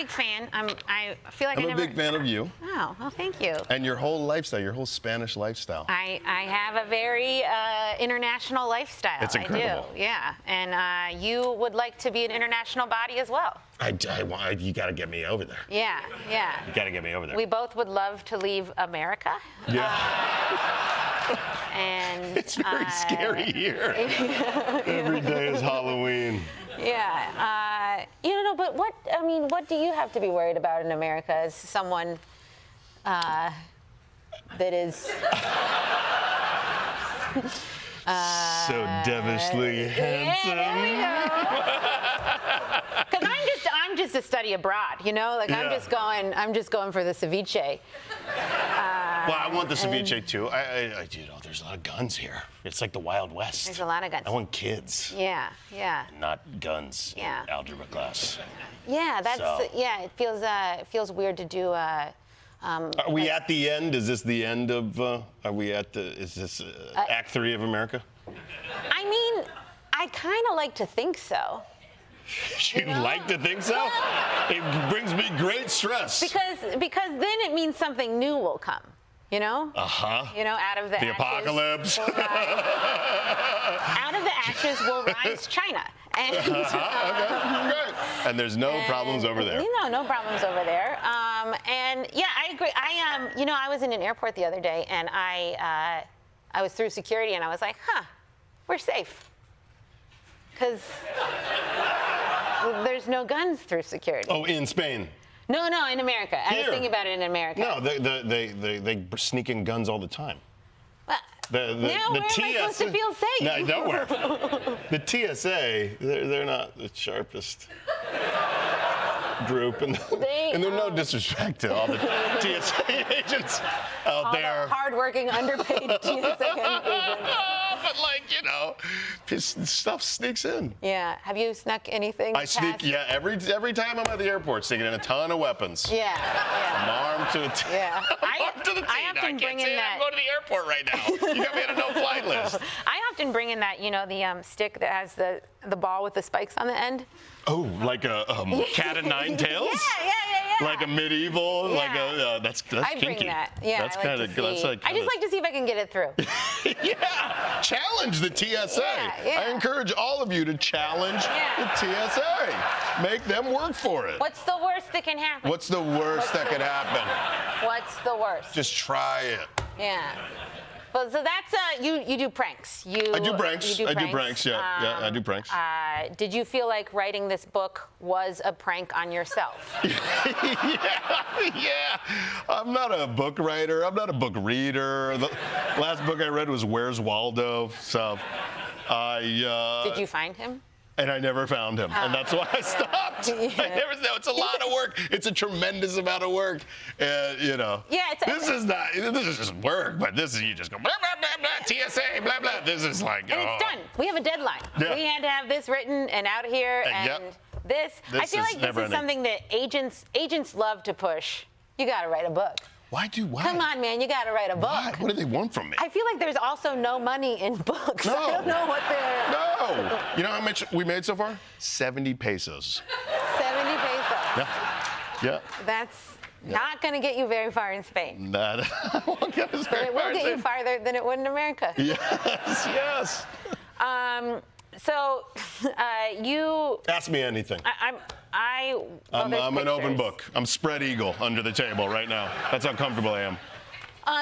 big fan. I feel like I'm a big fan of you. Oh, well, thank you. And your whole lifestyle, your whole Spanish lifestyle. I have a very international lifestyle. It's incredible. I do, yeah. And you would like to be an international body as well. You got to get me over there. Yeah. You got to get me over there. We both would love to leave America. Yeah. And it's very scary here. Every day is Halloween. Yeah. But what do you have to be worried about in America as someone that is so devilishly handsome? Yeah, there we go. Because I'm just a study abroad, Like Yeah. I'm just going for the ceviche. Well, I want the ceviche too. There's a lot of guns here. It's like the Wild West. There's a lot of guns. I want kids. Yeah. Not guns Yeah. in algebra class. Yeah, it feels weird to do. Are we at the end? Is this the end of? Is this Act 3 of America? I mean, I kind of like to think so. You'd like to think so? It brings me great stress. Because then it means something new will come. Uh-huh. Out of the ashes apocalypse. Out of the ashes will rise China. And, Okay, good. And there's no problems over there. No problems over there. And yeah, I agree. I was in an airport the other day, and I was through security, and I was like, we're safe. Because there's no guns through security. Oh, in Spain? No, in America. I was thinking about it in America. No, they sneak in guns all the time. Now where am I supposed to feel safe? No, nowhere. The TSA, they're not the sharpest group, and they're no disrespect to all the TSA agents out all there. The hardworking, underpaid TSA agents. But stuff sneaks in. Yeah. Have you snuck anything? I sneak. Yeah. Every time I'm at the airport, sneaking in a ton of weapons. Yeah. From arm to the yeah. arm to the teeth. I often bring in that. I'm going to the airport right now. You got me on a no-flight list. I often bring in that, the stick that has the ball with the spikes on the end. Oh, like a cat of nine tails? Yeah. Like a medieval, that's I kinky. bring that. Yeah, that's kind of. I just like to see if I can get it through. Yeah, challenge the TSA. Yeah. I encourage all of you to challenge the TSA. Make them work for it. What's the worst that can happen? What's the worst that could happen? What's the worst? Just try it. Yeah. Well, so that's you do pranks. I do pranks. I do pranks. Yeah, I do pranks. Did you feel like writing this book was a prank on yourself? Yeah. I'm not a book writer. I'm not a book reader. The last book I read was Where's Waldo. So Did you find him? And I never found him, and that's why I stopped. Yeah. It's a lot of work. It's a tremendous amount of work, Yeah, This is just work, but this is you just go blah blah blah blah TSA blah blah. This is like and it's done. We have a deadline. Yeah. We had to have this written and out here, and this. I feel like this is something that agents love to push. You got to write a book. Why? Come on, man, you got to write a book. Why? What do they want from me? I feel like there's also no money in books. No. I don't know what they're. No. You know how much we made so far? 70 pesos. 70 pesos. Yeah. That's not going to get you very far in Spain. That won't get us very But it will far get you farther than it would in America. Yes. So you. Ask me anything. I'm an open book. I'm spread eagle under the table right now. That's how comfortable I am.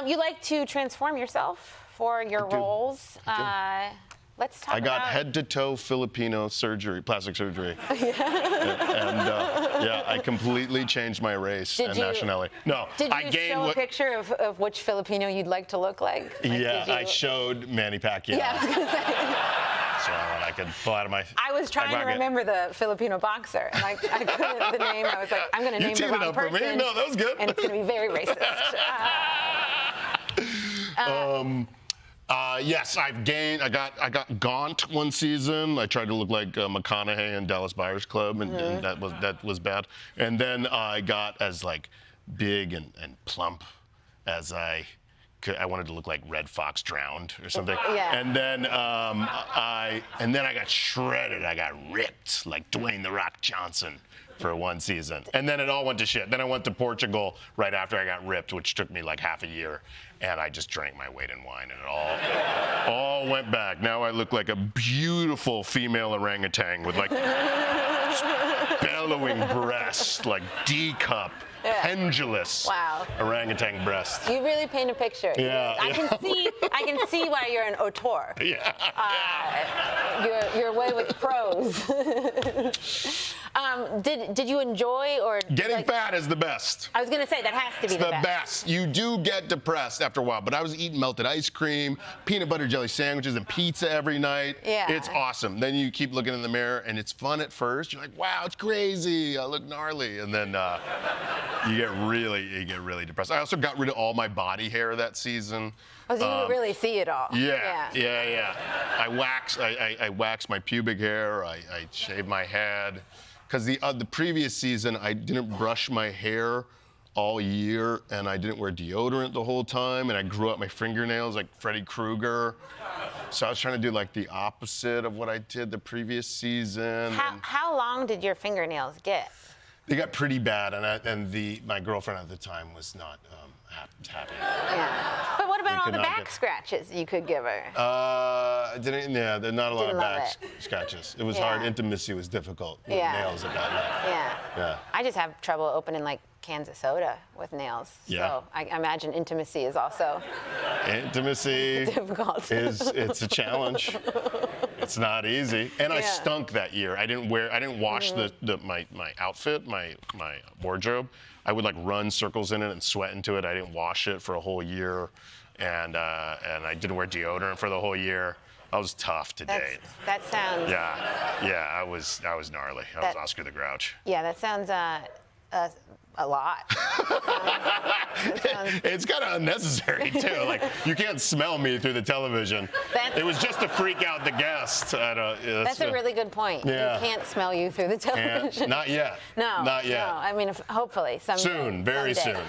You like to transform yourself for your roles. Let's talk about. I got head-to-toe Filipino surgery, plastic surgery. And I completely changed my race and nationality. No, Did you show a picture of which Filipino you'd like to look like? I showed Manny Pacquiao. Yeah, I was gonna say. So I could pull out of my. I was trying to remember the Filipino boxer, and I couldn't the name. I was like, I'm going to name the wrong person. For me? No, that was good. And it's going to be very racist. Yes, I've gained. I got gaunt one season. I tried to look like McConaughey in Dallas Buyers Club, and that was bad. And then I got as like big and plump as I wanted to look like Red Fox drowned or something. Yeah. And then I got shredded. I got ripped like Dwayne The Rock Johnson. for one season. And then it all went to shit. Then I went to Portugal right after I got ripped, which took me like half a year. And I just drank my weight in wine, and it all went back. Now I look like a beautiful female orangutan with like bellowing breasts, like D-cup, pendulous orangutan breasts. You really paint a picture. Yeah, I can see why you're an auteur. Yeah. You're away with prose. Did you enjoy or getting fat is the best? I was gonna say that has to be It's the best. You do get depressed after a while, but I was eating melted ice cream, peanut butter jelly sandwiches, and pizza every night. Yeah. It's awesome. Then you keep looking in the mirror, and it's fun at first. You're like, wow, it's crazy. I look gnarly, and then you get really depressed. I also got rid of all my body hair that season. Oh, so you really see it all. Yeah. I waxed my pubic hair. I shaved my head. Because the previous season, I didn't brush my hair all year, and I didn't wear deodorant the whole time, and I grew out my fingernails like Freddy Krueger. So I was trying to do like the opposite of what I did the previous season. How long did your fingernails get? They got pretty bad, and my girlfriend at the time was not happy. Yeah. But what about all the back scratches you could give her? There's not a lot of back scratches. It was hard. Intimacy was difficult with nails that got left. Yeah. I just have trouble opening like cans of soda with nails. Yeah. So I imagine intimacy is also difficult. It's a challenge. It's not easy. And I stunk that year. I didn't wash my outfit, my wardrobe. I would like run circles in it and sweat into it. I didn't wash it for a whole year, and I didn't wear deodorant for the whole year. I was tough to date. That sounds. Yeah. I was gnarly. I was Oscar the Grouch. Yeah, that sounds a lot. It's kind of unnecessary too. Like you can't smell me through the television. It was just to freak out the guests. That's a really good point. Yeah. You can't smell you through the television. Not yet. No. Not yet. No. I mean, hopefully someday. Soon, very soon.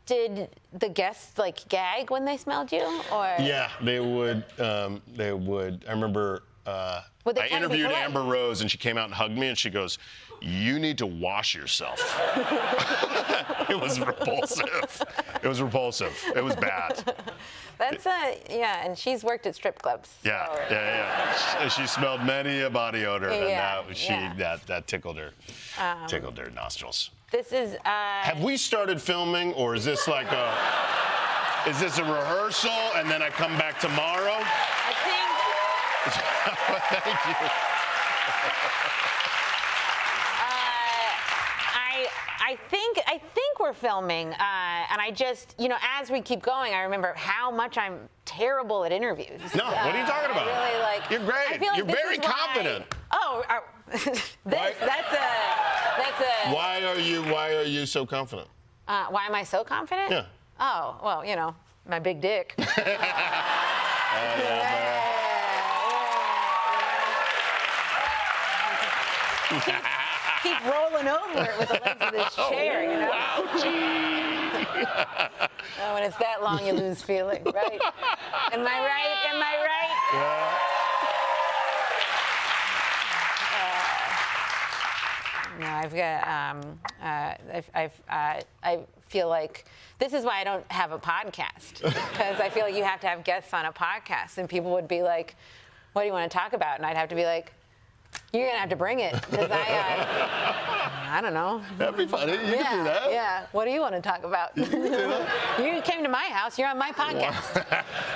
Did the guests like gag when they smelled you, or? Yeah, they would. I remember. I interviewed Amber Rose, and she came out and hugged me, and she goes, "You need to wash yourself." It was repulsive. It was bad. That's and she's worked at strip clubs. Yeah. She smelled many a body odor, and that tickled her nostrils. This is. Have we started filming, or is this like is this a rehearsal, and then I come back tomorrow? I think. Thank you. I think we're filming, and I just, as we keep going, I remember how much I'm terrible at interviews. No, what are you talking about? I really like. You're great. I feel like You're very confident. That's a. Why are you so confident? Why am I so confident? Yeah. Oh, well, my big dick. Keep rolling over it with the legs of this chair, Oh, when it's that long, you lose feeling, right? Am I right? Yeah. No, I've got. I feel like this is why I don't have a podcast, because I feel like you have to have guests on a podcast, and people would be like, "What do you want to talk about?" And I'd have to be like, "You're gonna have to bring it," because I don't know. That'd be funny. You can do that. Yeah. What do you want to talk about? You came to my house. You're on my podcast.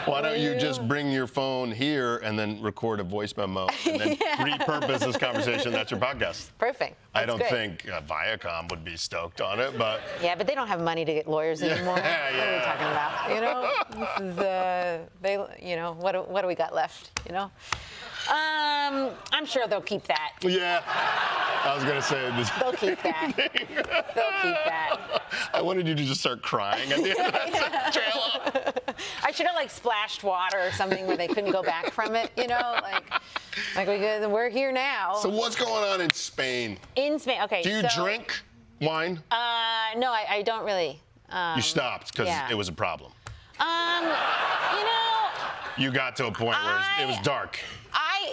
Why don't you just bring your phone here and then record a voice memo and then repurpose this conversation? That's your podcast. Perfect. I don't think Viacom would be stoked on it, but yeah, but they don't have money to get lawyers anymore. What are we talking about? This is what do we got left? I'm sure they'll keep that. Yeah, I was gonna say this. They'll keep that. They'll keep that. I wanted you to just start crying at the end of that trailer. I should have splashed water or something where they couldn't go back from it. We're here now. So what's going on in Spain? In Spain, okay. Do you drink wine? No, I don't really. You stopped because it was a problem. You got to a point where it was dark.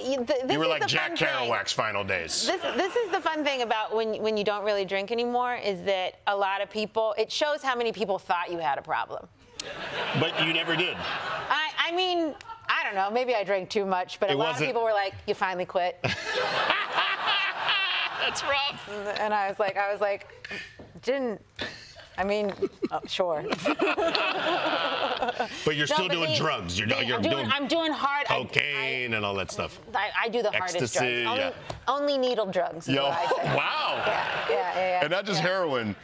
You were like Jack Kerouac's final days. This is the fun thing about when you don't really drink anymore is that a lot of people, it shows how many people thought you had a problem. But you never did. I mean, I don't know, maybe I drank too much, but a lot of people were like, you finally quit. That's rough. And I was like, sure. But you're still doing drugs. I'm doing hard. Cocaine and all that stuff. I do the hardest Ecstasy, drugs. Only needle drugs. Is what I say. Wow. Yeah. And not just heroin.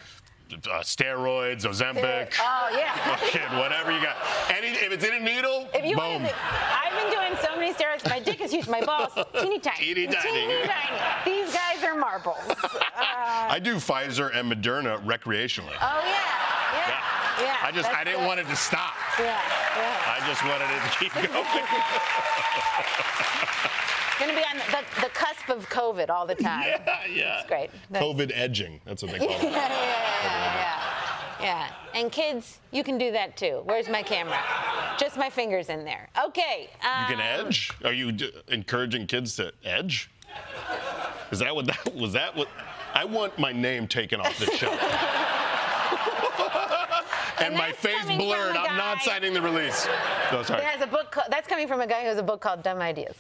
Steroids, Ozempic. Oh yeah. Fucking whatever you got. If it's in a needle, boom. I've been doing so many steroids. My dick is huge. My balls, teeny tiny. Teeny tiny. These guys are marbles. I do Pfizer and Moderna recreationally. Oh yeah. I didn't want it to stop. Yeah. I just wanted it to keep going. Going to be on the cusp of COVID all the time. Yeah. It's great. COVID edging. That's what they call it. Yeah. And kids, you can do that too. Where's my camera? Just my fingers in there. Okay. You can edge? Are you encouraging kids to edge? Is that what was that what? I want my name taken off the show. And my face blurred. I'm not signing the release. No, sorry. It has a book. That's coming from a guy who has a book called Dumb Ideas.